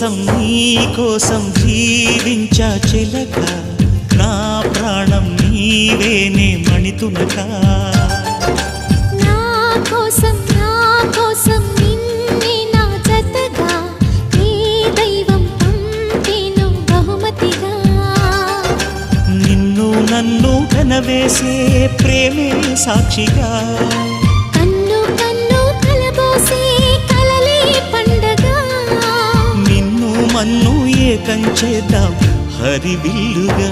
కోసం నీ కోసం జీవించా చిలక నా ప్రాణం నీవేనే మణితునక నా కోసం నిన్నే నా జతగా నీ దైవం పంపేను బహుమతిగా నిన్ను నన్ను కనవేసే ప్రేమే సాక్షిగా కన్ను కన్ను కలబోసే కలలే పండగ నిన్ను మన్ను ఏకం చేద్దాం హరివిల్లుగా